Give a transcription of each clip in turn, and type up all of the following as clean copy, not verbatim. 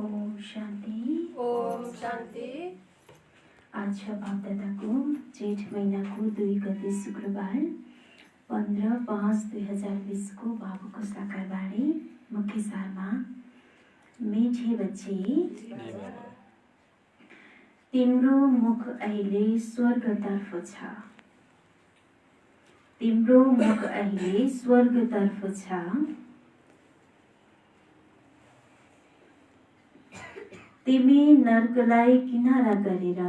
ओम शान्ति। ओम शान्ति। आज बापदादाको जेठ महिनाको 2 गते शुक्रबार 15/5/2020 को बाबुको साकार बाणी मुख्य सारमा। मीठे बच्चे, तिम्रो मुख अहिले स्वर्गतर्फ छ। तिम्रो मुख अहिले स्वर्गतर्फ छ। तिमी नर्कलाई किनारा गरेर,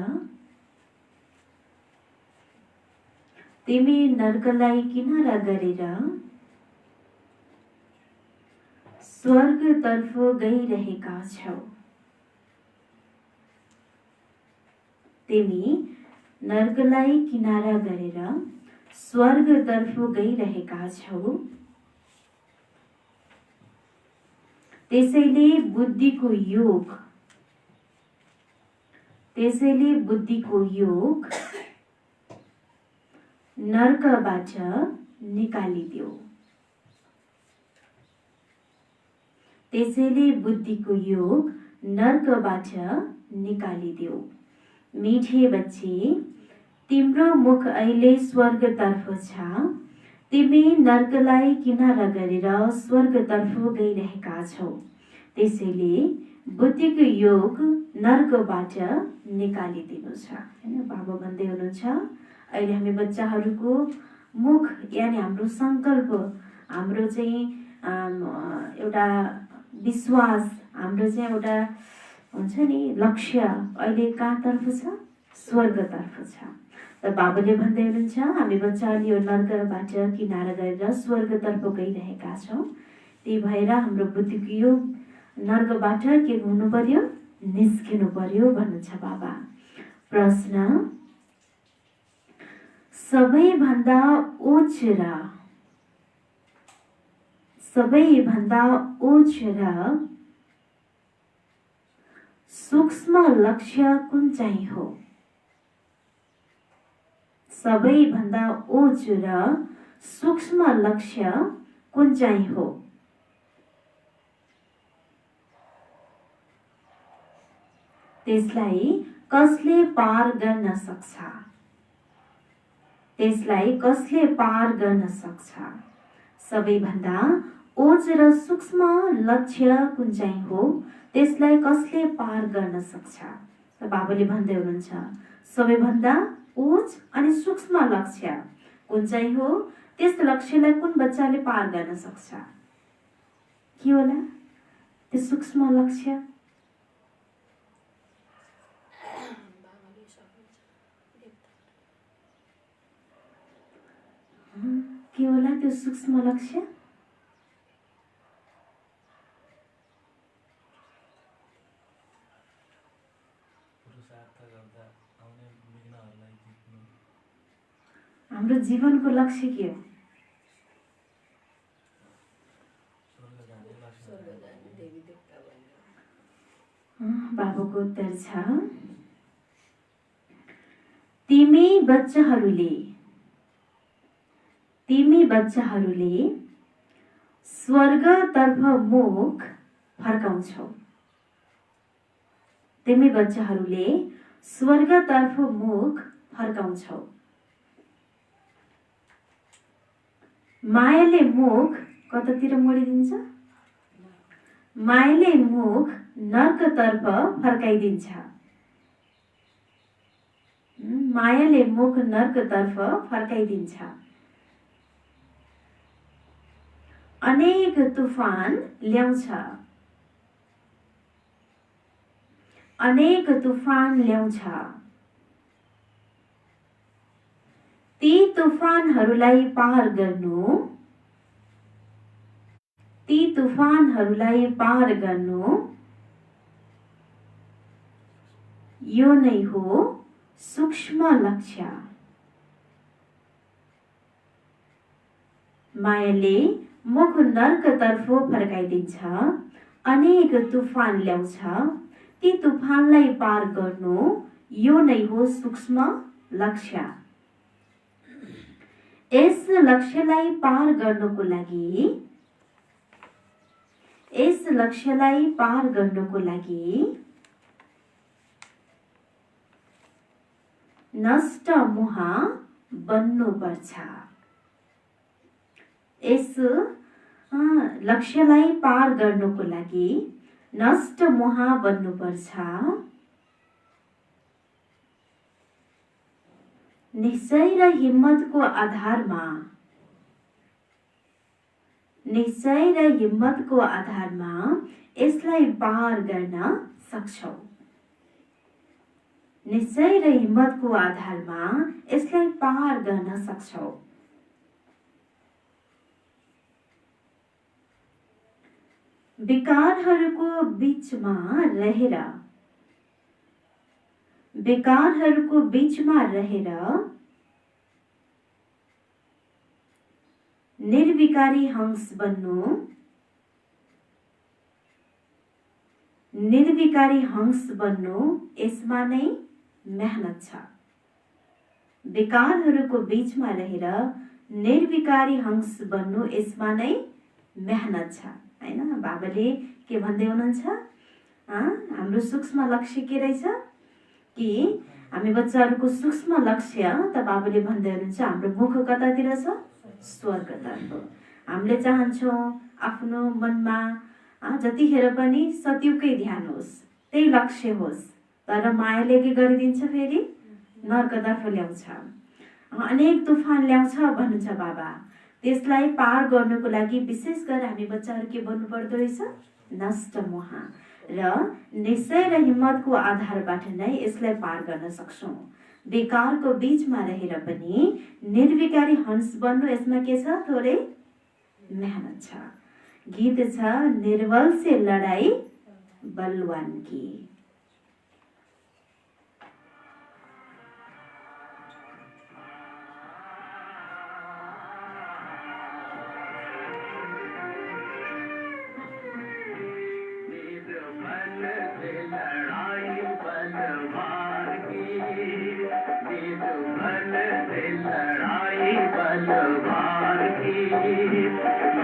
तिमी नर्कलाई किनारा गरेर स्वर्गतर्फ गइरहेका छौ। तिमी नर्कलाई किनारा गरेर स्वर्गतर्फ गइरहेका छौ। त्यसैले बुद्धिको योग, त्यसैले बुद्धिको योग नर्कबाट निकालिदेऊ। त्यसैले बुद्धिको योग नर्कबाट निकालिदेऊ। मीठे बच्चे, तिम्रो मुख अहिले स्वर्गतर्फ छ। तिमी नर्कलाई किनारा गरेर स्वर्गतर्फ गइरहेका छौ। त्यसैले बुद्धिको योग नर्कबाट निकालिदिनु छ। हैन, बाबा भन्दै हुनुहुन्छ अहिले हामी बच्चाहरूको मुख यानि हाम्रो संकल्प, हाम्रो चाहिँ एउटा विश्वास, हाम्रो चाहिँ एउटा हुन्छ नि लक्ष्य अहिले कहाँतर्फ छ? स्वर्गतर्फ छ। त बाबाले भन्दै हुनुहुन्छ हामी बच्चाहरूले यो नर्कबाट किनारा गरेर स्वर्गतर्फ गइरहेका छौँ। त्यही भएर हाम्रो बुद्धिको योग नर्कबाट के हुनु पर्यो? निस्किनु पर्यो भन्नुहुन्छ बाबा। प्रश्न, सबैभन्दा उच्च र सबैभन्दा उच्च र सूक्ष्म लक्ष्य कुन चाहिँ हो? सबैभन्दा उच्च र सूक्ष्म लक्ष्य कुन चाहिँ हो? त्यसलाई कसले पार गर्न सक्छ? त्यसलाई कसले पार गर्न सक्छ? सबैभन्दा उच्च र सूक्ष्म लक्ष्य कुन चाहिँ हो? त्यसलाई कसले पार गर्न सक्छ? त बाबाले भन्दै हुनुहुन्छ सबैभन्दा उच्च अनि सूक्ष्म लक्ष्य कुन चाहिँ हो? त्यस लक्ष्यलाई कुन बच्चाले पार गर्न सक्छ? के होला त्यो सूक्ष्म लक्ष्य? के होला त्यो सूक्ष्म लक्ष्य? हाम्रो जीवनको लक्ष्य के हो? बाबुको उत्तर छ तिमी बच्चाहरूले स्वर्गतर्फ मुख फर्काउँछौ। तिमी बच्चाहरूले स्वर्गतर्फ मुख फर्काउँछौ। मायाले मुख कतातिर मोडिदिन्छ? मायाले मुख नर्कतर्फ फर्काइदिन्छ। मायाले मुख नर्कतर्फ फर्काइदिन्छ। अनेक तुफान ल्याउँछ। अनेक तुफान ल्याउँछ। ती तुफानहरूलाई पार गर्नु, ती तुफानहरूलाई पार गर्नु यो नै हो सूक्ष्म लक्ष्य। मायाले मुख नर्कतर्फ फर्काइदिन्छ। अनेक तुफान ल्याउँछ। ती तुफानलाई पार गर्नु यो नै हो सूक्ष्म लक्ष्य। यस लक्ष्यलाई पार गर्नको लागि यस लक्ष्यलाई पार गर्नको लागि नष्ट मोह बन्नुपर्छ। यस लक्ष्यलाई पार गर्नको लागि नष्ट मोह बन्नुपर्छ। निश्चय र हिम्मतको आधारमा यसलाई पार गर्न सक्छौ। निश्चय र हिम्मतको आधारमा यसलाई पार गर्न सक्छौ। विकारहरूको बीचमा रहेर निर्विकारी हंस बन्नु यसमा नै मेहनत छ। विकारहरूको बीचमा रहेर निर्विकारी हंस बन्नु यसमा नै मेहनत छ। हैन, बाबाले के भन्दै हुनुहुन्छ? हाम्रो सूक्ष्म लक्ष्य के रहेछ कि हामी बच्चाहरूको सूक्ष्म लक्ष्य त बाबाले भन्दै हुनुहुन्छ हाम्रो मुख कतातिर छ? स्वर्गतर्फ। हामीले चाहन्छौँ आफ्नो मनमा जतिखेर पनि सत्युकै ध्यान होस्, त्यही लक्ष्य होस्, तर मायाले के गरिदिन्छ? फेरि नर्कतर्फ ल्याउँछ, अनेक तुफान ल्याउँछ भन्नुहुन्छ बाबा। त्यसलाई पार गर्नको लागि विशेष गरेर हामी बच्चाहरू के बन्नु पर्दो रहेछ? नष्ट मोह र निश्चय र हिम्मतको आधारबाट नै यसलाई पार गर्न सक्छौँ। बेकारको बीचमा रहेर पनि निर्विकारी हंस बन्नु यसमा के छ? थोरै मेहनत छ। गीत छ निर्बल से लडाई बलवान की।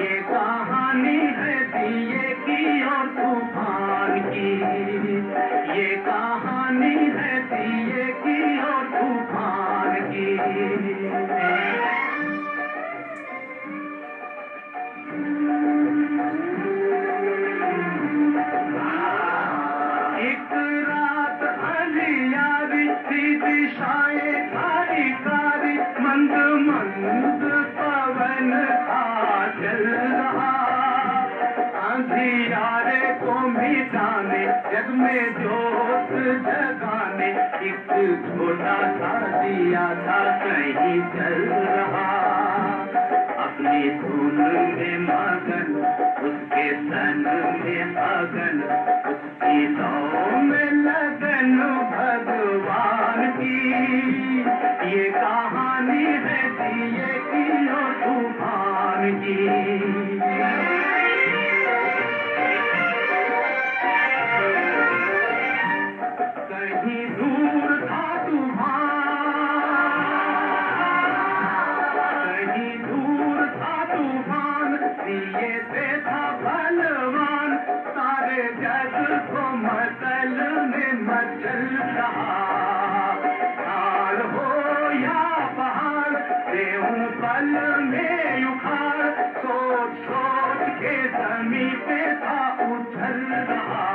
ये कहानी है दिए की और तूफान की। ये कहानी है दिए की और तूफान की। एक रात अंधियारी थी, दिशाएं कारी कारी, मंद मंद पवन था चल रहा। अंधियारे को मिटाने, जग में जोत जगाने, एक छोटा सा दिया था कहीं चल रहा। अपनी धुन में मगन, उसके तन में अगन, उसकी दौ में लगन भगवान की। ये कहानी है दिए की और तूफान की। कहीं दूर था तूफान, कहीं दूर था तूफान, दिए पे था बलवान, सारे जग को मतल में मचल रहा। हाल हो या पहाड़, देहूं पल में उखाड़, सोच सोच के जमीन पे था उछल रहा।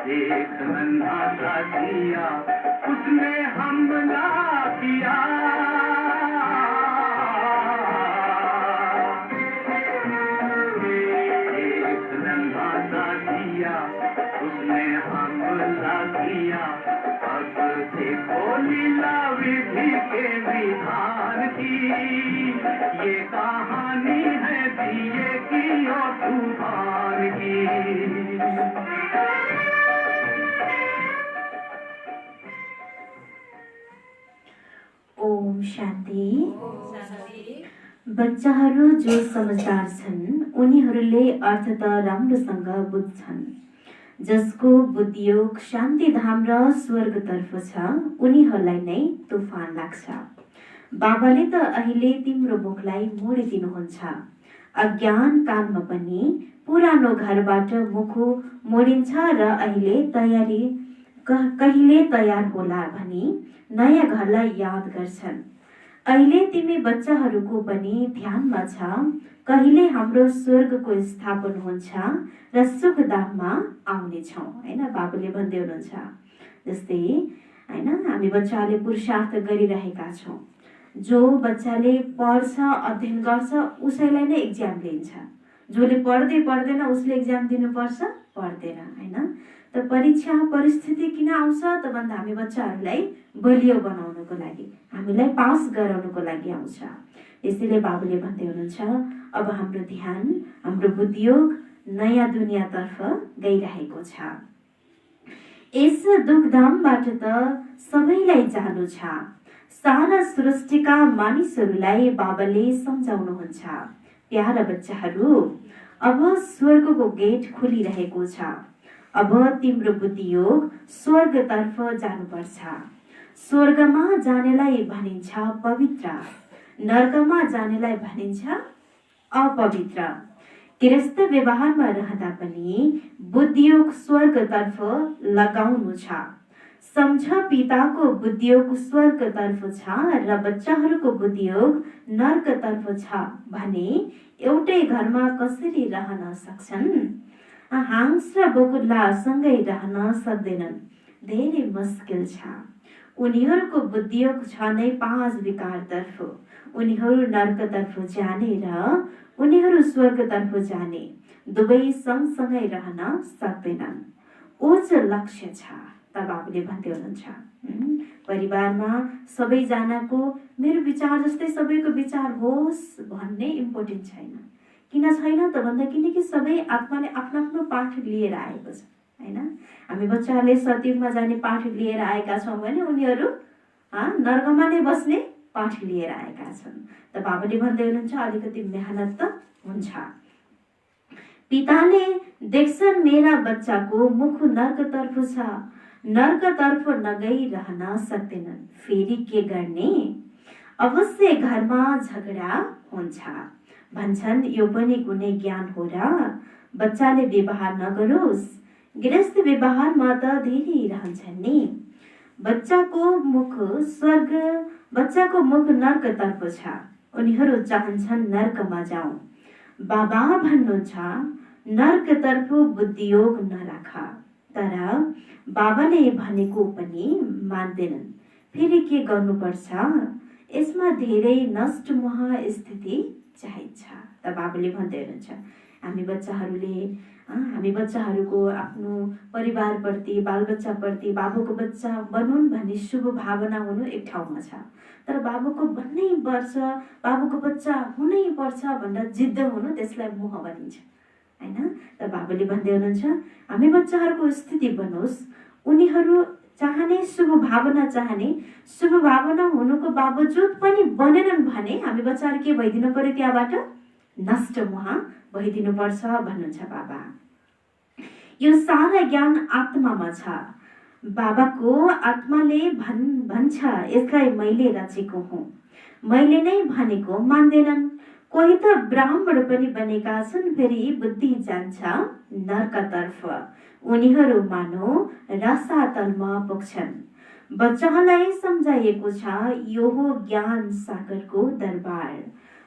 एक नन्हा सा दिया, उसने हमला किया। एक नन्हा सा दिया, उसने हमला किया। अब देखो लीला विधि के विधान की। ये कहानी है दिए की और तूफान की। ओम शान्ति। बच्चाहरू जो समझदार छन् उनीहरूले अर्थ त राम्रोसँग बुझ्छन्। जसको बुद्धियोग शान्तिधाम र स्वर्गतर्फ छ उनीहरूलाई नै तुफान लाग्छ। बाबाले त अहिले तिम्रो मुखलाई मोडिदिनुहुन्छ। अज्ञान कालमा पनि पुरानो घरबाट मुख मोडिन्छ र कहिले तयार होला भनी नयाँ घरलाई याद गर्छन्। अहिले तिमी बच्चाहरूको पनि ध्यानमा छ, कहिले हाम्रो स्वर्गको स्थापना हुन्छ र सुखधाममा आउनेछौँ। होइन, बाबुले भन्दै हुनुहुन्छ। जस्तै होइन, हामी बच्चाले पुरुषार्थ गरिरहेका छौँ। जो बच्चाले पढ्छ, अध्ययन गर्छ, उसैलाई नै एक्जाम लिन्छ। जसले पढ्दैन उसले एक्जाम दिनुपर्छ, पर्दैन। होइन, त परीक्षा परिस्थिति किन आउँछ त भन्दा हामी बच्चाहरूलाई बलियो बनाउनको लागि, हामीलाई पास गराउनको लागि आउँछ। यसैले बाबुले भन्दै हुनुहुन्छ, अब हाम्रो ध्यान, हाम्रो बुद्धियोग नयाँ दुनियाँतर्फ गइरहेको छ। यस दुखधामबाट त सबैलाई जानु छ। सारा सृष्टिका मानिसहरूलाई बाबाले सम्झाउनुहुन्छ, प्यारा बच्चाहरू, अब स्वर्गको गेट खुलिरहेको छ। अब तिम्रो बुद्धियोग स्वर्गतर्फ जानुपर्छ। स्वर्गमा जानेलाई भनिन्छ पवित्र, नर्कमा जानेलाई भनिन्छ अपवित्र। गृहस्थ व्यवहारमा रहँदा पनि बुद्धियोग स्वर्गतर्फ लगाउनु छ। सम्झ, पिताको बुद्धियोग स्वर्गतर्फ छ र बच्चाहरूको बुद्धियोग नर्कतर्फ छ भने एउटै घरमा कसरी रहन सक्छन्? हाँस र बकुल्ला सँगै रहन सक्दैनन्, धेरै मुस्किल छ। उनीहरूको बुद्धियोग छ नै 5 विकारतर्फ। उनीहरू नर्कतर्फ जाने र उनीहरू स्वर्गतर्फ जाने, दुवै सँगसँगै रहन सक्दैनन्। उच्च लक्ष्य छ। त बाबुले भन्दै हुनुहुन्छ, परिवारमा सबैजनाको मेरो विचार जस्तै सबैको विचार होस् भन्ने इम्पोर्टेन्ट छैन। किन छैन त भन्दा किनकि सबै आत्माले आफ्नो आफ्नो पाठ लिएर आएको छ। होइन, हामी बच्चाहरूले सतयुगमा जाने पाठ लिएर आएका छौँ भने उनीहरू नर्कमा नै बस्ने पाठ लिएर आएका छन्। त बाबुले भन्दै हुनुहुन्छ, अलिकति मेहनत त हुन्छ। पिताले देख्छन् मेरा बच्चाको मुख नर्कतर्फ छ, नर्कतर्फ नगइरहन सक्दैनन्, फेरि के गर्ने? अवश्य घरमा झगडा हुन्छ। भन्छन् यो पनि कुनै ज्ञान हो र? बच्चाले व्यवहार नगरोस्, गृहस्थ व्यवहारमा त धेरै रहन्छन् नि। बच्चाको मुख नर्कतर्फ छ, उनीहरू चाहन्छन् नर्कमा जाउँ। बाबा भन्नुहुन्छ, नर्कतर्फ बुद्धियोग नराख। तर बाबाले भनेको पनि मान्दैनन्, फेरि के गर्नुपर्छ? यसमा धेरै नष्ट स्थिति चाहिन्छ। त बाबुले भन्दै हुनुहुन्छ, हामी बच्चाहरूको आफ्नो परिवारप्रति, बालबच्चाप्रति बाबुको बच्चा बनुन् भन्ने शुभ भावना हुनु एक ठाउँमा छ। तर बाबुको बन्नै पर्छ, बाबुको बच्चा हुनै पर्छ भनेर जिद्द हुनु, त्यसलाई मोह भनिन्छ। होइन, त बाबुले भन्दै हुनुहुन्छ, हामी बच्चाहरूको स्थिति बनोस्, उनीहरू चाहने शुभ भावना हुनुको बावजुद पनि बनेनन् भने हामी बच्चाहरू के भइदिनु पर्यो? त्यहाँबाट नष्ट भइदिनु पर्छ भन्नुहुन्छ बाबा। यो सारा ज्ञान आत्मामा छ। बाबाको आत्माले भन्छ, यसलाई मैले रचेको हुँ, मैले नै भनेको मान्दैनन्। कोही त ब्राह्मण पनि बनेका छन्, फेरि बुद्धि जान्छ नर्कतर्फ। उनीहरू मानो रसातलमा पुग्छन्। बच्चालाई सम्झाइएको छ, यो हो ज्ञान सागरको दरबार।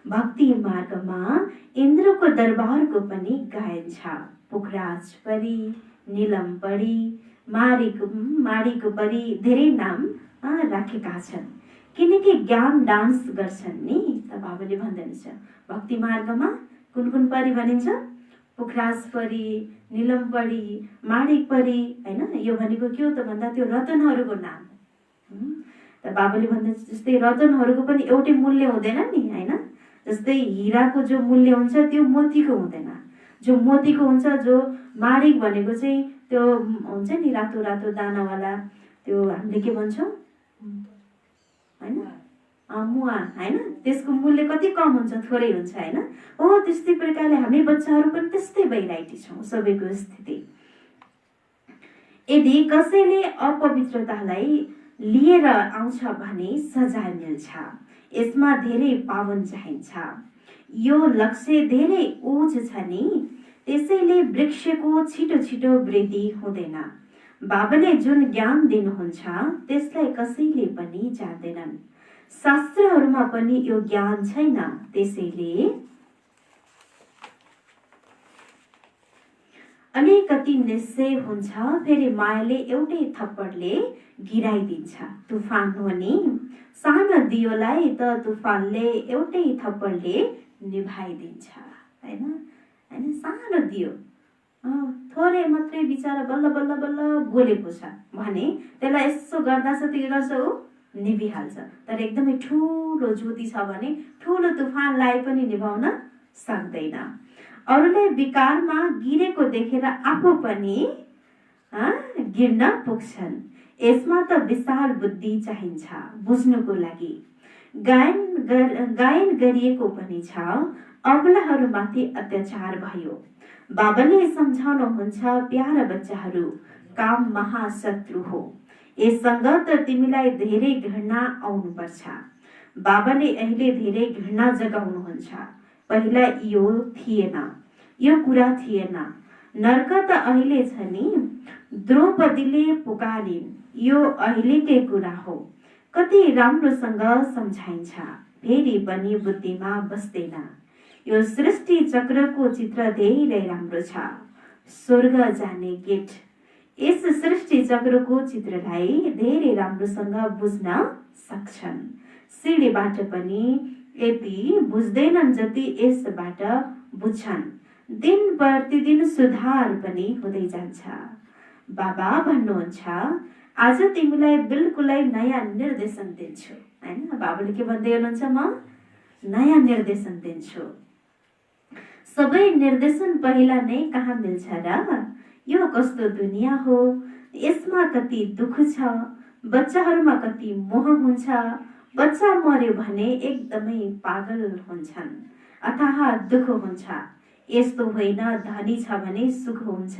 भक्ति मार्गमा इन्द्रको दरबारको पनि गायन छ। पुखराज परी, नीलम परी, माडीको परी, धेरै नाम राखेका छन्, किनकि ज्ञान डान्स गर्छन् नि। त बाबुले भन्नुहुन्छ, भक्ति मार्गमा कुन कुन परी भनिन्छ? पुखराज परी, नीलम परी, माडिक परी। होइन, यो भनेको के हो त भन्दा त्यो रतनहरूको नाम। त बाबुले भन्नुहुन्छ, जस्तै रतनहरूको पनि एउटै मूल्य हुँदैन नि। होइन, जस्तै हिराको जो मूल्य हुन्छ त्यो मोतीको हुँदैन। जो मोतीको हुन्छ, जो माडिक भनेको चाहिँ त्यो हुन्छ नि रातो रातो दानावाला, त्यो हामीले के भन्छौँ? होइन, मुवा। होइन, त्यसको मूल्य कति कम हुन्छ, थोरै हुन्छ। होइन, हो त्यस्तै प्रकारले हामी बच्चाहरू पनि त्यस्तै भइरहेकी छौँ, सबैको स्थिति। यदि कसैले अपवित्रतालाई लिएर आउँछ भने सजाय मिल्छ। यसमा धेरै पावन चाहिन्छ। यो लक्ष्य धेरै उच्च छ नि, त्यसैले वृक्षको छिटो छिटो वृद्धि हुँदैन। बाबाले जुन ज्ञान दिनुहुन्छ त्यसलाई कसैले पनि जान्दैनन्। शास्त्रहरूमा पनि यो ज्ञान छैन। त्यसैले अलिकति निश्चय हुन्छ, फेरि मायाले एउटै थप्पडले गिराइदिन्छ। तुफान हो नि, सानो दियोलाई त तुफानले एउटै थप्पडले निभाइदिन्छ, हैन? सानो दियो थोरै मात्रै बिचारा बल्ल बल्ल बल्ल बोलेको छ भने त्यसलाई यसो गर्दा के गर्छ, ऊ निभिहाल्छ। तर एकदमै ठुलो ज्योति छ भने ठुलो तुफानलाई पनि निभाउन सक्दैन। अरूलाई विकारमा गिरेको देखेर आफू पनि गिर्न पुग्छन्। यसमा त विशाल बुद्धि चाहिन्छ बुझ्नुको लागि। गायन गरिएको पनि छ, अबलाहरूमाथि अत्याचार भयो। बाबाले सम्झाउनुहुन्छ, प्यारा बच्चाहरू, काम महाशत्रु हो। यससँग त तिमीलाई धेरै घृणा आउनुपर्छ। बाबाले अहिले धेरै घृणा जगाउनुहुन्छ। पहिला यो थिएन, यो कुरा थिएन। नर्क त अहिले छ नि। द्रौपदीले पुकारिन्, यो अहिलेकै कुरा हो। कति राम्रोसँग सम्झाइन्छ, फेरि पनि बुद्धिमा बस्दैन। यो सृष्टि चक्रको चित्र धेरै राम्रो छ। स्वर्ग जाने गेट। यस सृष्टि चक्रको चित्रलाई धेरै राम्रोसँग बुझ्न सक्छन्। सिडीबाट पनि यति बुझ्दैनन् जति यसबाट बुझ्छन्। दिन प्रतिदिन सुधार पनि हुँदै जान्छ। बाबा भन्नुहुन्छ, आज तिमीलाई बिल्कुलै नयाँ निर्देशन दिन्छु, हैन? बाबाले के भन्दै हुनुहुन्छ, म नयाँ निर्देशन दिन्छु। सबै निर्देशन पहिला नै कहाँ मिल्छ र? यो कस्तो दुनियाँ हो, यसमा कति दुःख छ, बच्चाहरूमा कति मोह हुन्छ। बच्चा मर्यो भने एकदमै पागल हुन्छन्, अथाह दुःख हुन्छ। यस्तो होइन, धनी छ भने सुख हुन्छ।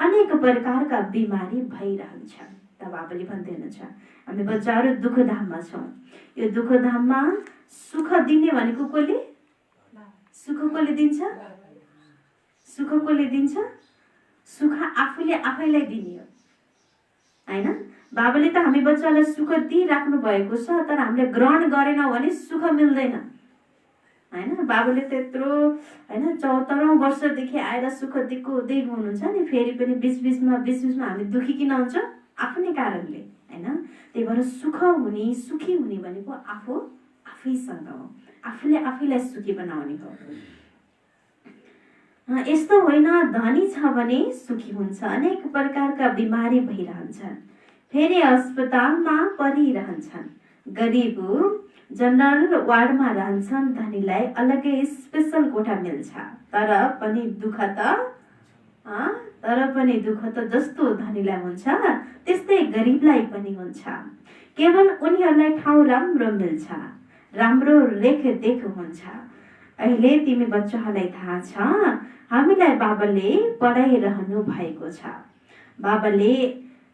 अनेक प्रकारका बिमारी भइरहन्छ। त बाबाले भन्दै हुनुहुन्छ, हामी बच्चाहरू दुःखधाममा छौँ। यो दुःखधाममा सुख दिने भनेको कसले? सुख कसले दिन्छ? सुख कसले दिन्छ? सुख आफूले आफैलाई दिने हो, हैन? बाबाले त हामी बच्चालाई सुख दिइराख्नु भएको छ, तर हामीले ग्रहण गरेनौँ भने सुख मिल्दैन, हैन? बाबाले त यत्रो 74औं वर्षदेखि आएर सुख दिएको हुनुहुन्छ नि, फेरि पनि बिचबिचमा हामी दुखी किन हुन्छ? आफ्नै कारणले, हैन? त्यही भएर सुख हुने, सुखी हुने भनेको आफैसँग हो। आफूले आफैलाई सुखी बनाउने हो। यस्तो होइन, धनी छ भने सुखी हुन्छ। अनेक प्रकारका बिमारी भइरहन्छन्, फेरि अस्पतालमा परिरहन्छन्। गरिब जनरल वार्डमा रहन्छन्, धनीलाई अलग्गै स्पेशल कोठा मिल्छ। तर पनि दुःख त जस्तो धनीलाई हुन्छ त्यस्तै गरिबलाई पनि हुन्छ। केवल उनीहरूलाई ठाउँ राम्रो मिल्छ, राम्रो रेखदेख हुन्छ। अहिले तिमी बच्चाहरूलाई थाहा छ, हामीलाई बाबाले पढाइरहनु भएको छ। बाबाले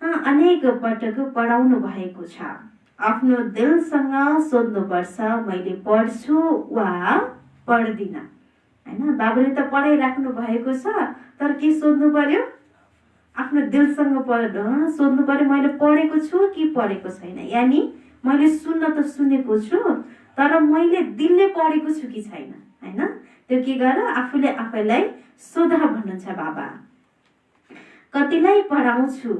अनेक पटक पढाउनु भएको छ। आफ्नो दिलसँग सोध्नुपर्छ, मैले पढ्छु वा पढ्दिन, हैन? बाबाले त पढाइराख्नु भएको छ, तर के सोध्नु पर्यो? आफ्नो दिलसँग सोध्नु पर्यो, मैले पढेको छु कि पढेको छैन। यानि मैले सुन्न त सुनेको छु, तर मैले दिलले पढेको छु कि छैन, हैन? त्यो के गर, आफूले आफैलाई सोध भन्नुहुन्छ बाबा। कतिलाई पढाउँछु,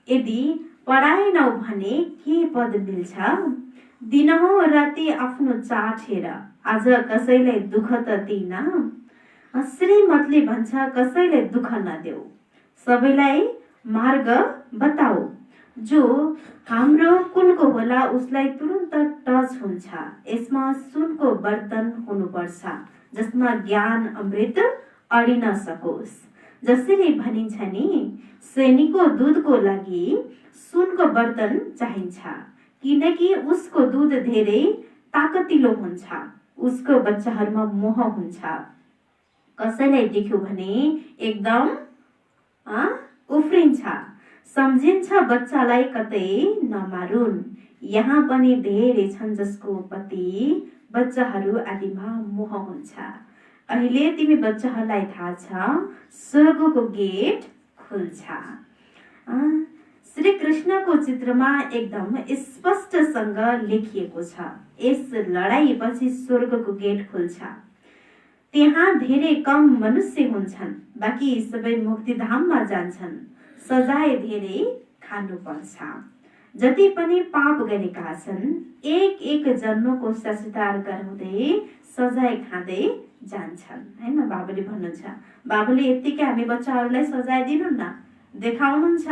यदि पढाएनौ भने के पद मिल्छ? दिनहुँ राति आफ्नो चाटेर आज कसैलाई दुःख त दिन। श्रीमतले भन्छ, कसैलाई दुःख नदेऊ, सबैलाई मार्ग बताऊ। जो हाम्रो कुलको होला उसलाई तुरन्त टच हुन्छ। यसमा सुनको बर्तन हुनुपर्छ, जसमा ज्ञान अमृत अडिन सकोस्। जसरी भनिन्छ नि, सैनीको दुधको लागि सुनको बर्तन चाहिन्छ, किनकि उसको दुध धेरै ताकतिलो हुन्छ। उसको बच्चाहरूमा मोह हुन्छ। कसैलाई देख्यो भने एकदम उफ्रिन्छ। सम्झिन्छ बच्चालाई कतै नमारुन्। यहाँ पनि धेरै छन् जसको पति बच्चाहरू आदिमा मोह हुन्छ। अहिले तिमी बच्चाहरूलाई थाहा छ स्वर्गको गेट खुल्छ। श्री कृष्णको चित्रमा एकदम स्पष्टसँग लेखिएको छ, यस लडाईपछि स्वर्गको गेट खुल्छ। त्यहाँ धेरै कम मनुष्य हुन्छन्, बाँकी सबै मुक्तिधाममा जान्छन्। सजाय धेरै खानुपर्छ। जति पनि पाप गरेका छन् एक एक जन्मको सस्कार गराउँदै सजाय खाँदै जान्छन् हैन। बाबुले भन्नुहुन्छ, बाबुले यत्तिकै हामी बच्चाहरूलाई सजाय दिनुहुन्न, देखाउनुहुन्छ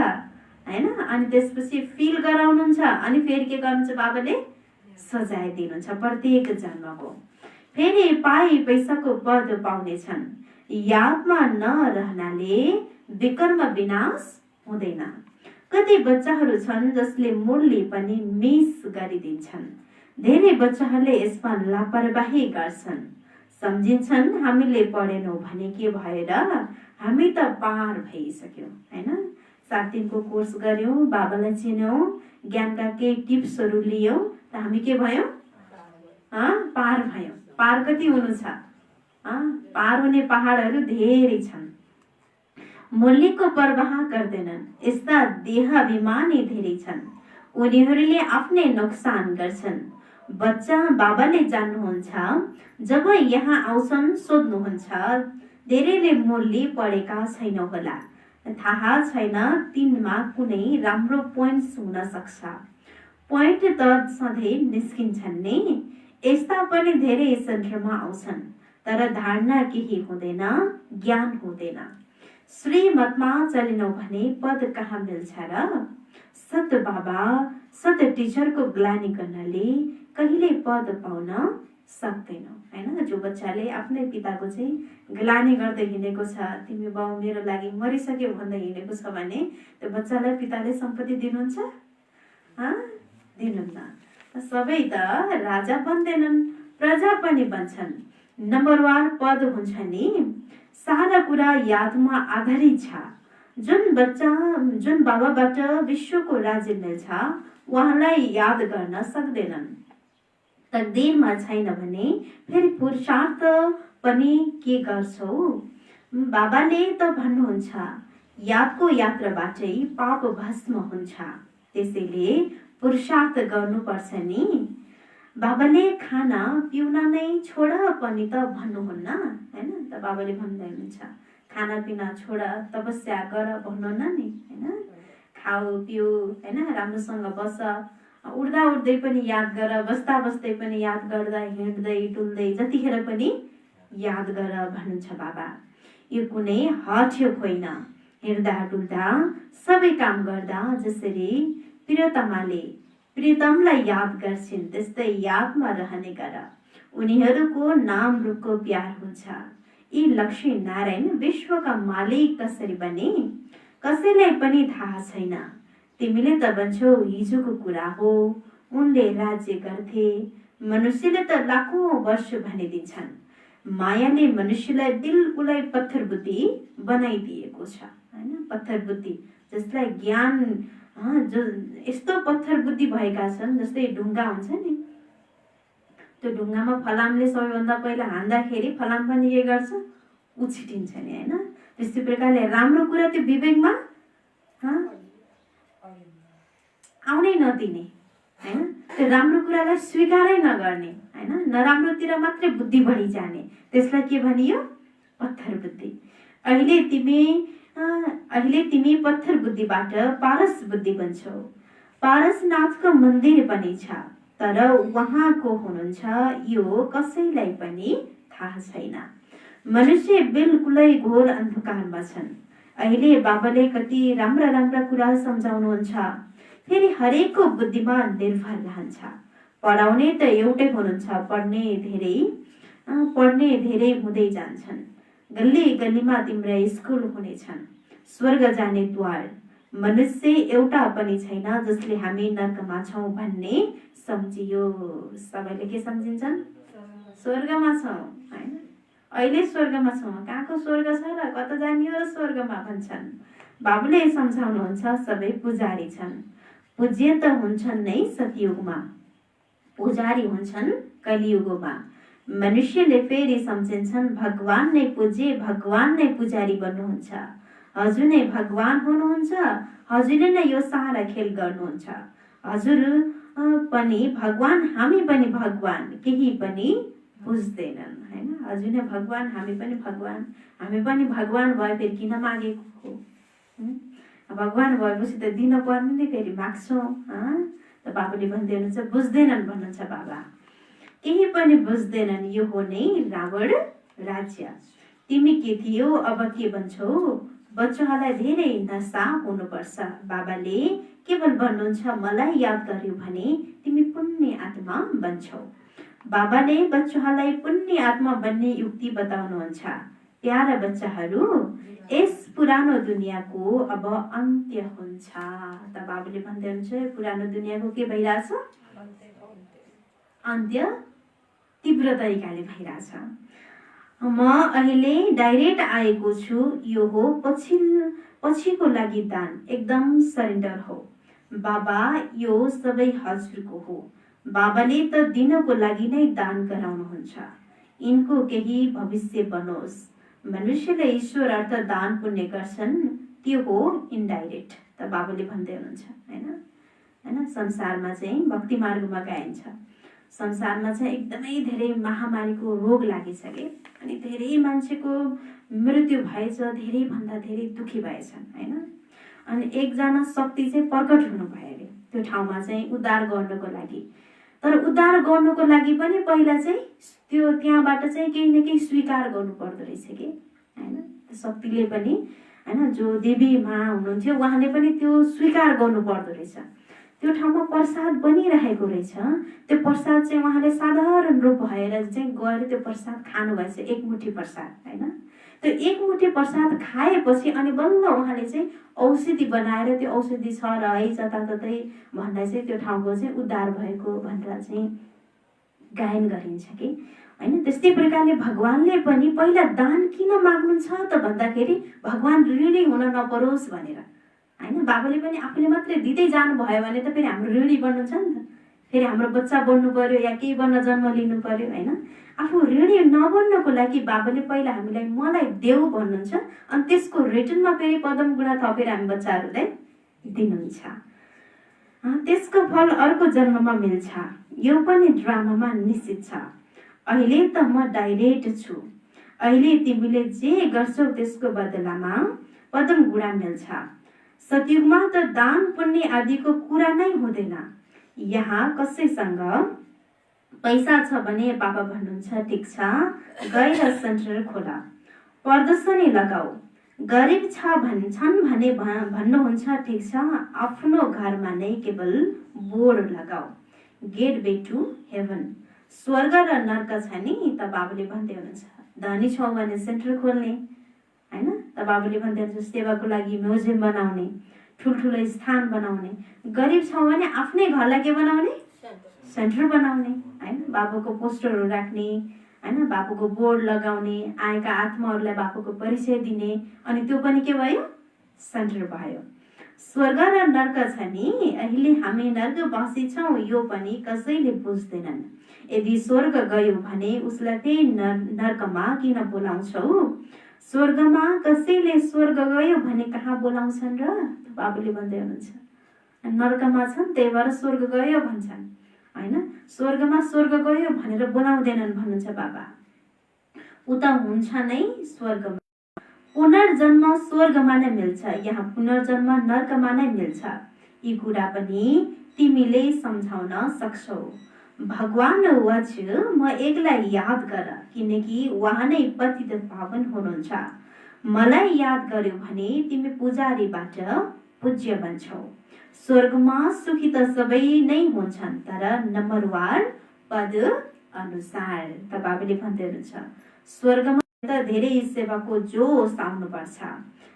हैन, अनि त्यसपछि फिल गराउनुहुन्छ, अनि फेरि के गर्नुहुन्छ, बाबुले सजाय दिनुहुन्छ प्रत्येक जन्मको। फेरि पाए पैसाको पद पाउनेछन्। यादमा नरहनाले विकर्म विनाश हुँदैन। कति बच्चाहरू छन् जसले मुरली पनि मिस गरिदिन्छन्। धेरै बच्चाहरूले यसमा लापरवाही गर्छन्, सम्झिन्छन् हामीले पढेनौँ भने के भएर, हामी त पार भइसक्यौँ हैन। 7 दिनको कोर्स गर्यौँ, बाबालाई चिन्यौँ, ज्ञानका केही टिप्सहरू लियौँ, त हामी के भयौँ, पार भयौँ। पार कति हुनु छ, पार हुने पहाडहरू धेरै छन्। मुरलीको प्रवाह गर्दैनन्, यस्ता देहाभिमानी धेरै छन्। उनीहरूले आफ्नै नोक्सान गर्छन्। बच्चा बाबाले जान्नुहुन्छ, जब यहाँ आउँछन् सोध्नुहुन्छ, धेरैले मुरली पढेका छैन होला, थाहा छैन तिनमा कुनै राम्रो पोइन्ट्स हुन सक्छ। पोइन्ट त सधैँ निस्किन्छन् नि। यस्ता पनि धेरै सेन्टरमा आउँछन्, तर धारणा केही हुँदैन, ज्ञान हुँदैन। श्रीमतमा चलेनौ भने पद कहाँ मिल्छ र। सत बाबा सत टिचरको ग्लानी गर्नाले कहिले पद पाउन सक्दैनौ हैन। जो बच्चाले आफ्नै पिताको चाहिँ ग्लानी गर्दै हिँडेको छ, तिमी बाउ मेरो लागि मरिसक्यो भन्दै हिँडेको छ भने त्यो बच्चालाई पिताले सम्पत्ति दिनुहुन्छ, दिनुहुन्न। सबै त राजा बन्दैनन्, प्रजा पनि बन्छन्। नम्बरवार पद हुन्छ नि। सारा कुरा यादमा आधारित छ। जुन बाबाबाट विश्वको राज्य मिल्छ उहाँलाई याद गर्न सक्दैनन्। तकदिरमा छैन भने फेरि पुरुषार्थ पनि के गर्छौ। बाबाले त भन्नुहुन्छ, यादको यात्राबाटै पाप भस्म हुन्छ, त्यसैले पुरुषार्थ गर्नुपर्छ नि। बाबाले खाना पिउन नै छोड पनि त भन्नुहुन्न हैन। त बाबाले भन्दै हुनुहुन्छ, खाना पिना छोड, तपस्या गर भन्नुहुन्न नि हैन। खाऊ पिउ हैन, राम्रोसँग बस, उड्दा उड्दै पनि याद गर, बस्दा बस्दै पनि याद गर्दा, हिँड्दै डुल्दै जतिखेर पनि याद गर भन्नुहुन्छ बाबा। यो कुनै हठ्यो होइन। हिँड्दा डुल्दा सबै काम गर्दा जसरी प्रियतमाले प्रियतमलाई याद गर्छिन् त्यस्तै यादमा रहने गर। उनीहरूको नाम रूपको प्यार हुन्छ। यी लक्ष्मी नारायण विश्वका मालिक कसरी बने कसैलाई पनि थाहा छैन। तिमीले त भन्छौ हिजोको कुरा हो, उनले राज्य गर्थे। मनुष्यले त लाखौं वर्ष भनिदिन्छन्। मायाले मनुष्यलाई बिल्कुलै पत्थर बुद्धि बनाइदिएको छ हैन। पत्थर बुद्धि जसलाई ज्ञान जो यस्तो पत्थर बुद्धि भएका छन्, जस्तै ढुङ्गा हुन्छ नि, त्यो ढुङ्गामा फलामले सबैभन्दा पहिला हान्दाखेरि फलाम पनि के गर्छ, उछिटिन्छ नि हैन। त्यस्तै प्रकारले राम्रो कुरा त्यो विवेकमा आउनै नदिने हैन। त्यो राम्रो कुरालाई स्वीकारै नगर्ने हैन। नराम्रोतिर मात्रै बुद्धि बढी जाने, त्यसलाई के भनियो, पत्थर बुद्धि। अहिले तिमी पत्थर बुद्धिबाट पारस बुद्धि बन्छौ। पारसनाथको मन्दिर पनि छ, तर उहाँको हुनुहुन्छ यो कसैलाई पनि थाहा छैन। मनुष्य बिल्कुलै घोर अन्धकारमा छन्। अहिले बाबाले कति राम्रा राम्रा कुरा सम्झाउनुहुन्छ, फेरि हरेकको बुद्धिमा निर्भर रहन्छ। पढाउने त एउटै हुनुहुन्छ, पढ्ने धेरै हुँदै जान्छन्। गल्ली गल्लीमा तिम्रा स्कुल हुनेछन्। स्वर्ग जाने द्वार मनुष्य एउटा पनि छैन जसले हामी नर्कमा छौँ भन्ने सम्झियो। सबैले के सम्झिन्छन्, स्वर्गमा छौँ हैन। अहिले स्वर्गमा छौँ, कहाँको स्वर्ग छ र, कता जाने हो र स्वर्गमा भन्छन्। बाबुले सम्झाउनुहुन्छ, सबै पुजारी छन्। पूज्य त हुन्छन् नै सतयुगमा, पुजारी हुन्छन् कलियुगमा। मनुष्यले फेरि सम्झिन्छन् भगवान नै पूजे, भगवान नै पुजारी बन्नुहुन्छ, हजुर नै भगवान हुनुहुन्छ, हजुरले नै यो सारा खेल गर्नुहुन्छ, हजुर पनि भगवान, हामी पनि भगवान, केही पनि बुझ्दैनन् हैन। हजुर नै भगवान, हामी पनि भगवान, हामी पनि भगवान भए फेरि किन मागेको हो? भगवान भएपछि त दिन पर्ने नै, फेरि माग्छौँ। त बाबुले भन्दै हुनुहुन्छ बुझ्दैनन् भन्नुहुन्छ बाबा, केही पनि बुझ्दैनन्, यो हो नै रावण राज्य। तिमी के थियौ अब के भन्छौ? बच्चाहरूलाई धेरै नशा हुनुपर्छ। बाबाले केवल भन्नुहुन्छ मलाई याद गर्यो भने तिमी पुण्य आत्मा बन्छौ। बाबाले बच्चाहरूलाई पुण्य आत्मा बन्ने युक्ति बताउनुहुन्छ। प्यारा बच्चाहरू, यस पुरानो दुनियाँको अब अन्त्य हुन्छ। त बाबुले भन्दै हुनुहुन्छ पुरानो दुनियाँको के भइरहेछ? अन्त्य तीव्र तरिकाले भइरहेछ। म अहिले डाइरेक्ट आएको छु। यो हो पछिको लागि दान, एकदम सरेन्डर हो। बाबा, यो सबै हजुरको हो। बाबाले त दिनको लागि नै दान गराउनुहुन्छ। यिनको केही भविष्य बनोस्। मनुष्यले ईश्वर अर्थ दान पुण्य गर्छन्, त्यो हो इन्डाइरेक्ट। त बाबुले भन्दै हुनुहुन्छ हैन, संसारमा चाहिँ भक्ति मार्गमा गाइन्छ। संसारमा चाहिँ एकदमै धेरै महामारीको रोग लागिसके अनि धेरै मान्छेको मृत्यु भएछ, धेरै भन्दा धेरै दुखी भएछन् हैन। अनि एकजना शक्ति चाहिँ प्रकट हुनु भयो अरे त्यो ठाउँमा चाहिँ उद्धार गर्नको लागि। तर उद्धार गर्नको लागि पनि पहिला चाहिँ त्यो त्यहाँबाट चाहिँ केही न केही स्वीकार गर्नु पर्दो रहेछ कि हैन। शक्तिले पनि हैन, जो देवी माँ हुनुहुन्थ्यो उहाँले पनि त्यो स्वीकार गर्नु पर्दो रहेछ। त्यो ठाउँमा प्रसाद बनिरहेको रहेछ, त्यो प्रसाद चाहिँ उहाँले साधारण रूप भएर चाहिँ गएर त्यो प्रसाद खानु भएछ, एक मुठी प्रसाद हैन। त्यो एक मुठी प्रसाद खाएपछि अनि बल्ल उहाँले चाहिँ औषधि बनाएर त्यो औषधि छ र है जताततै भन्दा चाहिँ त्यो ठाउँको चाहिँ उद्धार भएको भनेर चाहिँ गायन गरिन्छ कि हैन। त्यस्तै प्रकारले भगवानले पनि पहिला दान किन माग्नुहुन्छ त भन्दाखेरि भगवान ऋणी हुन नपरोस् भनेर हैन। बाबाले पनि आफूले मात्रै दिँदै जानु भयो भने त फेरि हाम्रो ऋणी बन्नुहुन्छ नि त, फेरि हाम्रो बच्चा बन्नु पर्यो या केही बन्न जन्म लिनु पर्यो हैन। आफू ऋणी नबन्नको लागि बाबाले पहिला हामीलाई मलाई देऊ भन्नुहुन्छ, अनि त्यसको रिटर्नमा फेरि पदम गुणा थपेर हामी बच्चाहरूलाई दिनुहुन्छ। त्यसको फल अर्को जन्ममा मिल्छ, यो पनि ड्रामामा निश्चित छ। अहिले त म डाइरेक्ट छु, अहिले तिमीले जे गर्छौ त्यसको बदलामा पदम गुणा मिल्छ। सतयुगमा त दान पुण्य आदिको कुरा नै हुँदैन। यहाँ कसैसँग पैसा छ भने बाबा भन्नुहुन्छ ठिक छ, गएर सेन्टर खोला, प्रदर्शनी लगाऊ। गरिब छन् भने भन्नुहुन्छ ठिक छ, आफ्नो घरमा नै केवल बोर्ड लगाऊ, गेट वे टु हेभन। स्वर्ग र नर्क छ नि, त बाबुले भन्दै हुनुहुन्छ धनी छौ भने सेन्टर खोल्ने हैन। त बाबुले भन्दै हुनुहुन्छ सेवाको लागि म्युजियम बनाउने, ठुल्ठुलो स्थान बनाउने। गरिब छौ भने आफ्नै घरलाई के बनाउने? सेन्टर बनाउने हैन। बाबुको पोस्टरहरू राख्ने हैन, बाबुको बोर्ड लगाउने, आएका आत्माहरूलाई बाबुको परिचय दिने, अनि त्यो पनि के भयो? सेन्टर भयो। स्वर्ग र नर्क छ नि, अहिले हामी नर्कवासी छौँ, यो पनि कसैले बुझ्दैनन्। यदि स्वर्ग गयो भने उसलाई त्यही नर्कमा किन बोलाउँछौ? स्वर्गमा कसैले स्वर्ग गयो भने कहाँ बोलाउँछन् र? बाबुले भन्दै हुनुहुन्छ नर्कमा छन् त्यही भएर स्वर्ग गयो भन्छन् हैन। स्वर्गमा स्वर्ग गयो भनेर बोलाउँदैनन् भन्नुहुन्छ बाबा। उता हुन्छ नै स्वर्गमा। पुनर्जन्म स्वर्गमा नै मिल्छ, यहाँ पुनर्जन्म नर्कमा नै मिल्छ। यी कुरा पनि तिमीले सम्झाउन सक्छौ। भगवान वाच, म एकलाई याद गर, किनकि उहाँ नै पतित पावन हुनुहुन्छ। मलाई याद गर्यो भने तिमी पुजारीबाट पूज्य बन्छौ। स्वर्गमा सुखी त सबै नै हुन्छन्, तर नम्बरवार पद अनुसार। त बाबुले भन्दै हुनुहुन्छ स्वर्गमा त धेरै सेवाको जोस आउनुपर्छ।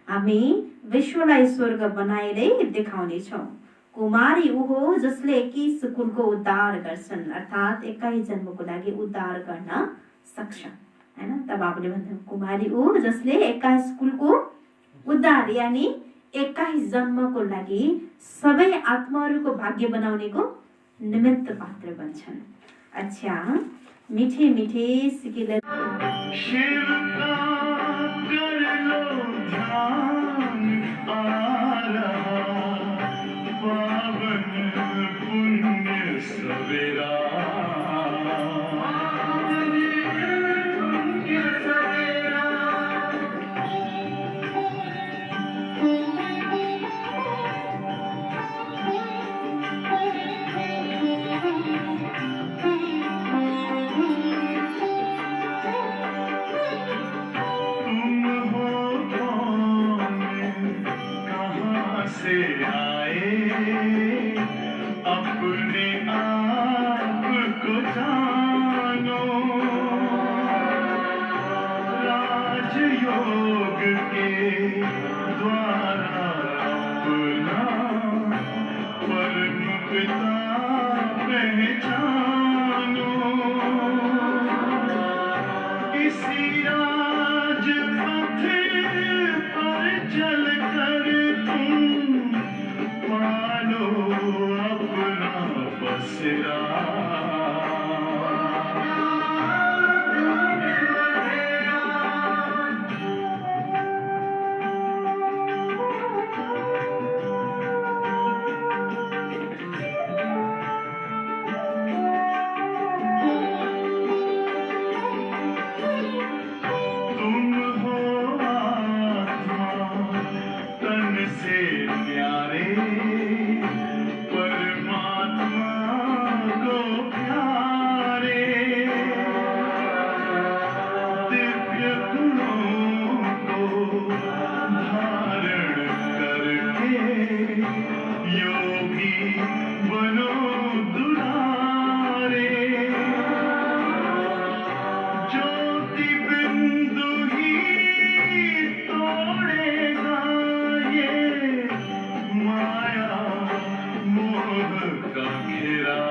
हामी विश्वलाई स्वर्ग बनाएरै देखाउनेछौँ। कुमारी ऊ हो जसले 21 कुलको उद्धार गर्छन्, अर्थात् 21 जन्मको लागि उद्धार गर्न सक्छ हैन। त बाबुले भन्दै कुमारी ऊ जसले 21 कुलको उद्धार यानी 21 जन्मको लागि सबै आत्माहरूको भाग्य बनाउनेको निमित्त पात्र बन्छन्। अच्छा, मीठे मीठे सिकेला शिव का कर लो ध्यान, आ रहा पावन पुण्य सवेरा। तुम हो कौन, कहाँ से आए, अपने आप को जानो। राजयोग के द्वारा अपना परम पिता पहचानो। इसी राजपथ पर चलकर तुम पालो अपना बसेरा। तुम हो आत्मा तन से न्यारे, परमात्मा को प्यारे। दिव्य गुणों को धारण करके योगी बनो दुलारे। ज्योति बिंदु ही तोड़ेगा ये माया मोह का घेरा।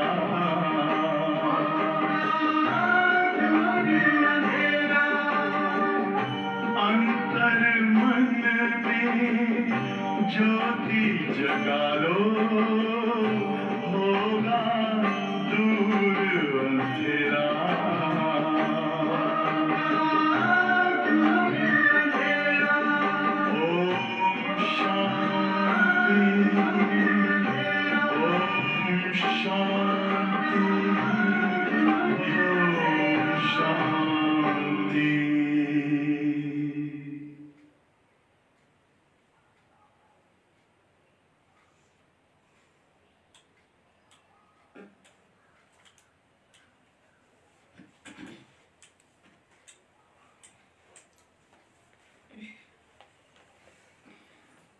अंतर मन में ज्योति जगा लो, होगा दूर अंधेरा।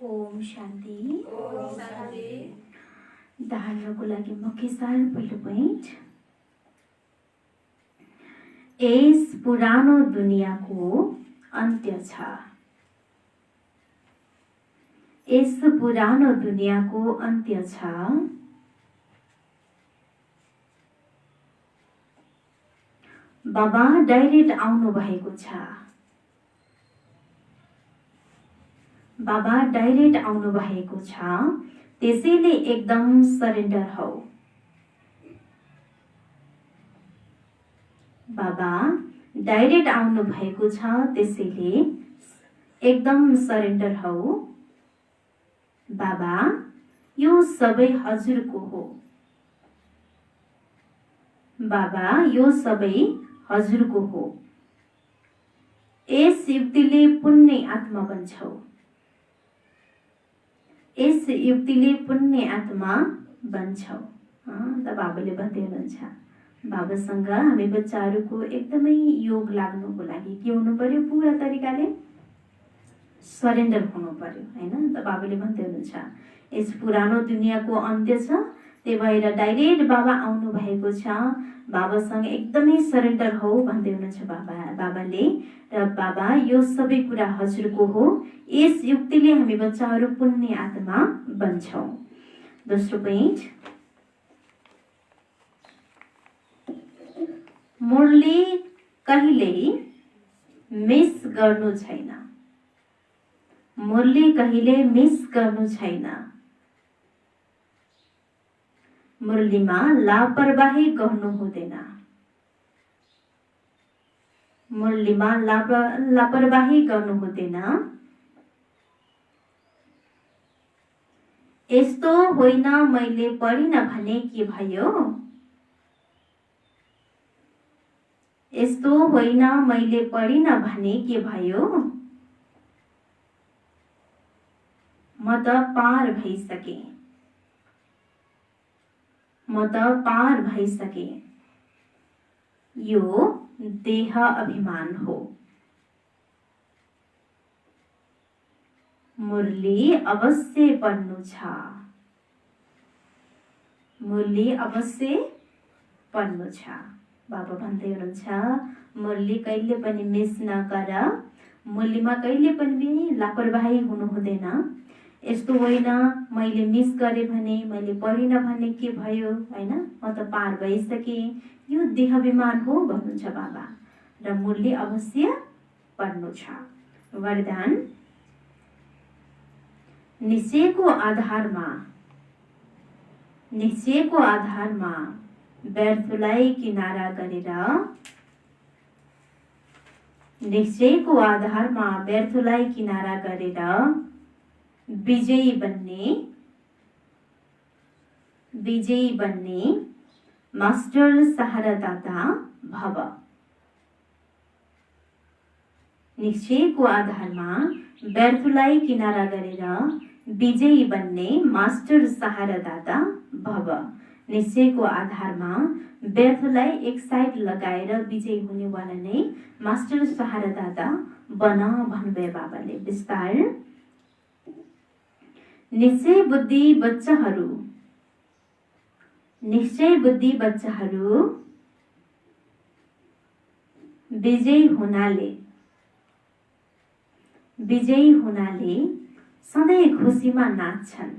ओम शांति, ओम शांति, ओम शांति। ओम शान्ति। धार्नको लागि मुख्य सार पहिलो पोइन्ट, यस पुरानो दुनियाँको अन्त्य छ। यस पुरानो दुनियाँको अन्त्य छ। बाबा डाइरेक्ट आउनु भएको छ। बाबा डाइरेक्ट आउनु भएको छ, त्यसैले एकदम सरेन्डर हौ। बाबा डाइरेक्ट आउनु भएको छ, त्यसैले एकदम सरेन्डर हौ। बाबा यो सबै हजुरको हो। बाबा यो सबै हजुरको हो। यस युक्तिले पुण्य आत्मा बन्छौ। यस युक्तिले पुण्य आत्मा बन्छौ। त बाबाले भन्दै हुनुहुन्छ, बाबासँग हामी बच्चाहरूको एकदमै योग लाग्नुको लागि के हुनु पर्यो? पुरा तरिकाले सरेन्डर हुनु पर्यो, हैन? त बाबाले भन्दै हुनुहुन्छ, यस पुरानो दुनियाँको अन्त्य छ, त्यही भएर डाइरेक्ट बाबा आउनु भएको छ। बाबासँग एकदमै सरेन्डर हो भन्दै हुनुहुन्छ बाबाले। र बाबा यो सबै कुरा हजुरको हो। यस युक्तिले हामी बच्चाहरू पुण्य आत्मा बन्छौँ। दोस्रो पोइन्ट, मुरली कहिल्यै मिस गर्नु छैन। मुरली कहिले मिस गर्नु छैन। मुरलीमा लापरवाही गर्नु हुँदैन। मुरलीमा लापरवाही गर्नु हुँदैन। यस्तो होइन मैले पढिन भने के भयो, यस्तो होइन मैले पढिन भने के भयो, म त पार भइसके, म त पार भइसके। यो देह अभिमान हो। मुरली अवश्य पढ्नु छ, मुरली अवश्य पढ्नु छ। बाबा भन्दै हुनुहुन्छ मुरली कहिले पनि मिस नगर, मुरलीमा कहिले पनि लापरवाही हुनु हुँदैन। यस्तो होइन मैले मिस गरेँ भने, मैले पढिन भने के भयो हैन, म त पार भइसके, यो देहाभिमान हो भन्नुहुन्छ बाबा। र मुरली अवश्य पढ्नु छ। वरदान निश्चयको आधारमा, निश्चयको आधारमा व्यर्थलाई किनारा गरेर, निश्चयको आधारमा व्यर्थलाई किनारा गरेर विजयी बन्ने, विजयी बन्ने मास्टर सहारादाता भव। निश्चयको आधारमा व्यर्थलाई किनारा गरेर विजयी बन्ने मास्टर सहारादाता भव। निश्चयको आधारमा व्यर्थलाई एक साइड लगाएर विजयी हुनेवाला नै मास्टर सहारादाता बन भन्नुभयो बाबाले। विस्तार निश्चय बुद्धि बच्चाहरू, निश्चय बुद्धि बच्चाहरू विजयी हुनाले, विजयी हुनाले सधैँ खुसीमा नाच्छन्।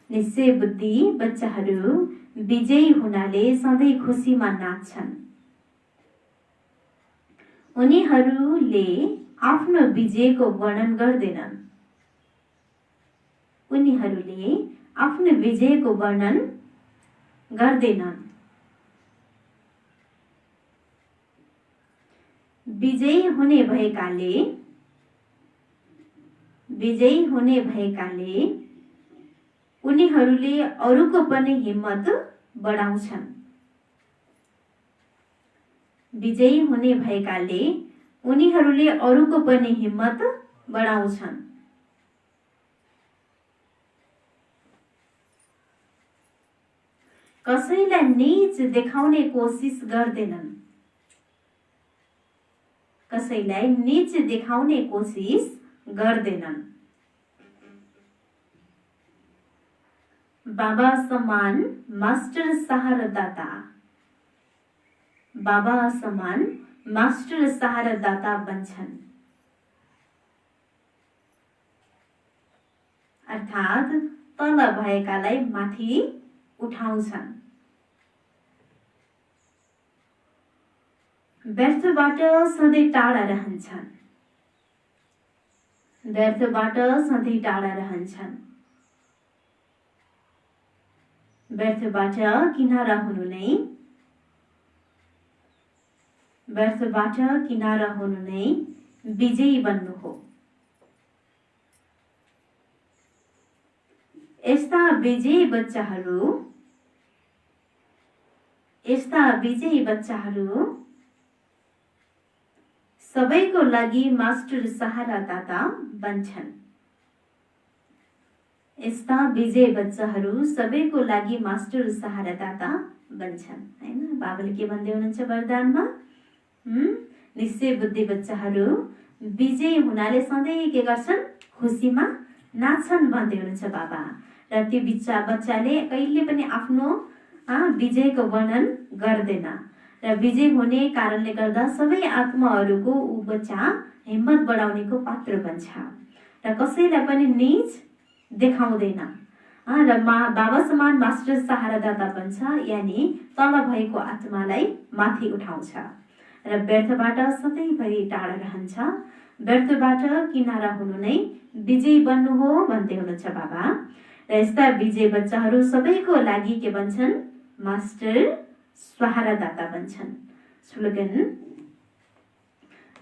निश्चय बुद्धि बच्चाहरू विजयी हुनाले सधैँ खुसीमा नाच्छन्। उनीहरूले आफ्नो विजयको वर्णन गर्दैनन्, उनीहरूले आफ्नो विजयको वर्णन गर्दैनन्। विजयी हुने भएकाले, विजयी हुने भएकाले उनीहरूले अरूको पनि हिम्मत बढाउँछन्। विजयी हुने भएकाले उनीहरूले अरूको पनि हिम्मत बढाउँछन्। कसैलाई नीच देखाउने कोसिस गर्दैनन्, कसैलाई नीच देखाउने कोसिस गर्दैनन्। बाबा समान मास्टर सहारादाता, बाबा समान मास्टर सहारादाता बन्छन्। अर्थात् तल भएकालाई माथि उठाउँछन्। व्यर्थबाट सधैँ टाढा रहन्छन्, व्यर्थबाट सधैँ टाढा रहन्छन्। व्यर्थबाट किनारा हुनु नै, व्यर्थबाट किनारा हुनु नै विजयी बन्नु हो। यस्ता विजयी बच्चाहरू, यस्ता विजयी बच्चाहरू सबैको लागि मास्टर सहारादाता बन्छन्। यस्ता विजयी बच्चाहरू सबैको लागि मास्टर सहारादाता बन्छन्। हैन, बाबाले के भन्दै हुनुहुन्छ वरदानमा? निश्चय बुद्धि बच्चाहरू विजयी हुनाले सधैँ के गर्छन्? खुसीमा नाच्छन् भन्दै हुनुहुन्छ बाबा। र त्यो बच्चाले कहिले पनि आफ्नो विजयको वर्णन गर्दैन। र विजय हुने कारणले गर्दा सबै आत्माहरूको ऊ बच्चा हिम्मत बढाउनेको पात्र बन्छ र कसैलाई पनि नीच देखाउँदैन। र बाबा समान मास्टर सहारादाता बन्छ, यानि तल भएको आत्मालाई माथि उठाउँछ र व्यर्थबाट सधैँभरि टाढा रहन्छ। व्यर्थबाट किनारा हुनु नै विजयी बन्नु हो भन्दै हुनुहुन्छ बाबा। र यस्ता विजयी बच्चाहरू सबैको लागि के भन्छन्? मास्टर सहारादाता बन्छन्। स्लोगन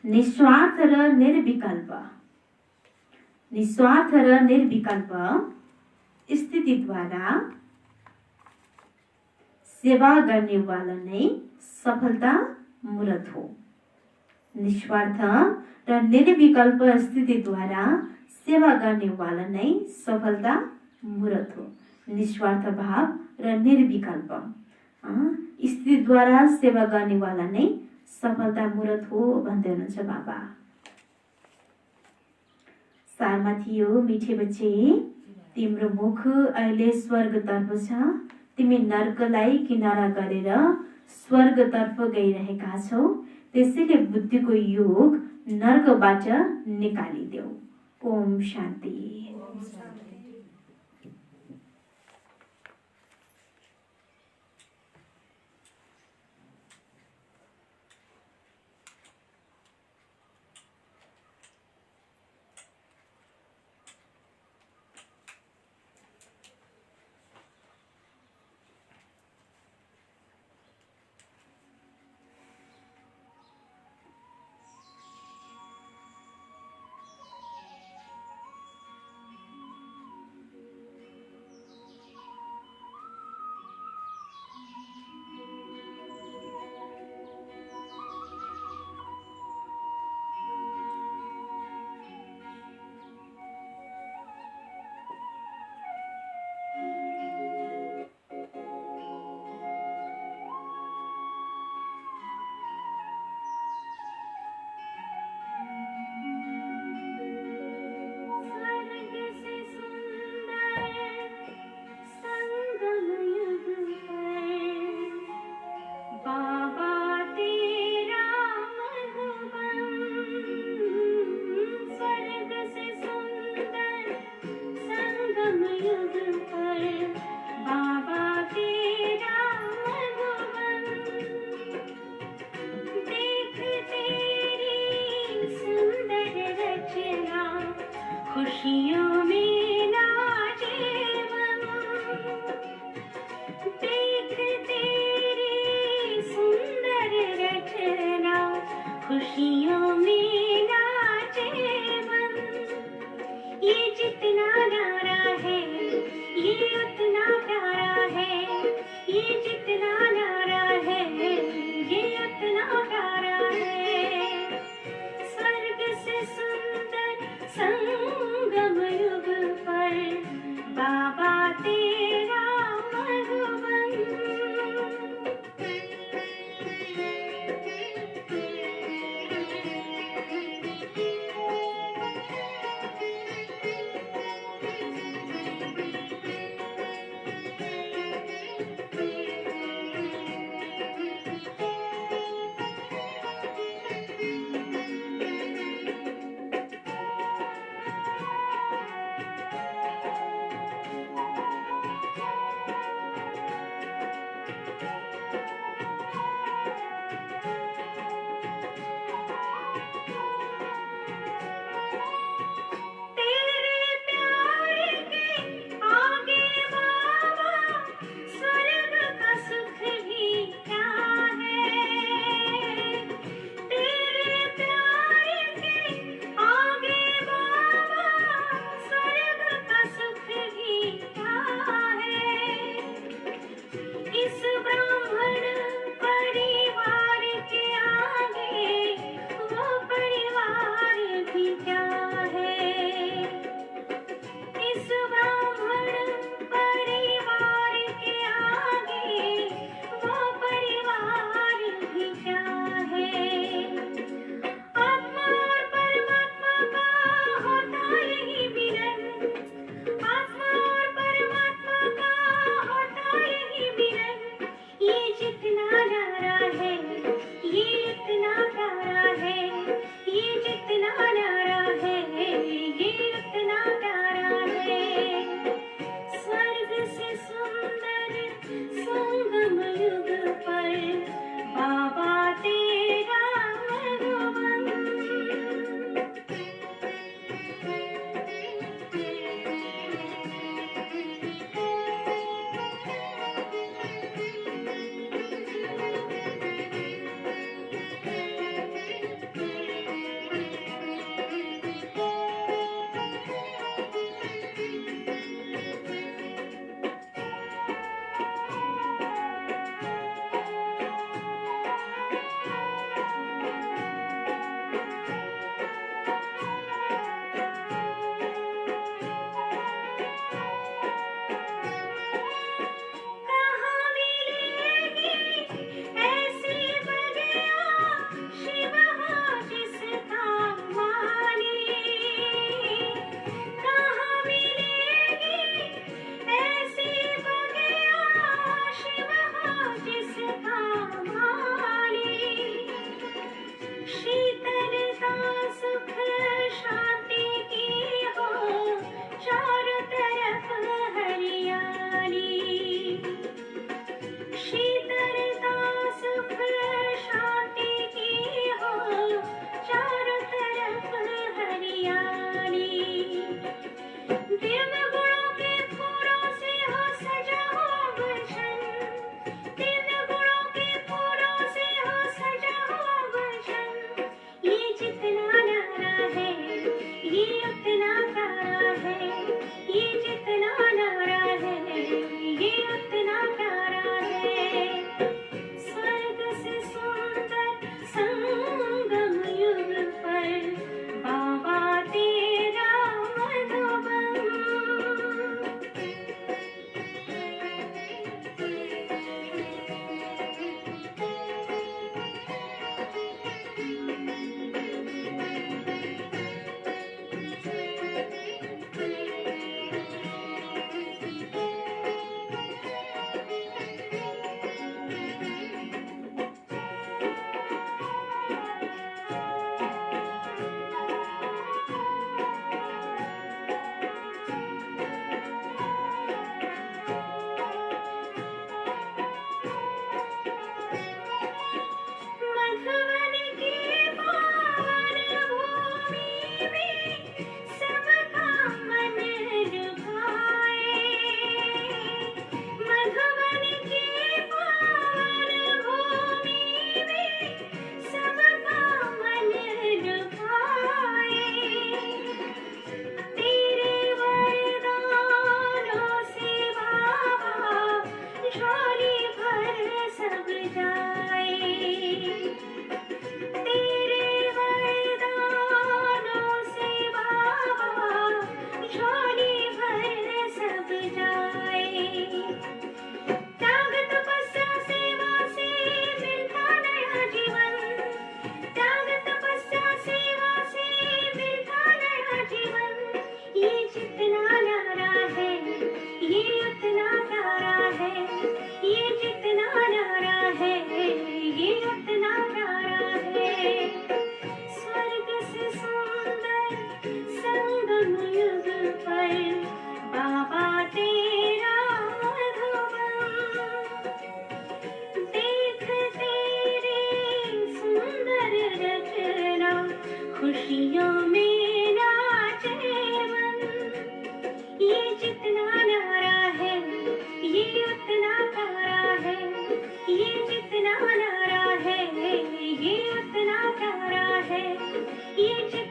निस्वार्थ र निर्विकल्प। निस्वार्थ र निर्विकल्प स्थितिद्वारा सेवा गर्नेवाला नै सफलता मूर्त हो। निस्वार्थ र निर्विकल्प स्थितिद्वारा सेवा गर्नेवाला नै सफलता मूर्त हो। निस्वार्थ भाव र निर्विकल्प स्थितिद्वारा सेवा गर्नेवाला नै सफलता मूर्त हो भन्दै हुनुहुन्छ बाबा। सारमा थियो मिठे बच्चे तिम्रो मुख अहिले स्वर्गतर्फ छ, तिमी नर्कलाई किनारा गरेर स्वर्गतर्फ गइरहेका छौ, त्यसैले बुद्धिको योग नर्कबाट निकालिदेऊ। ओम शान्ति। ये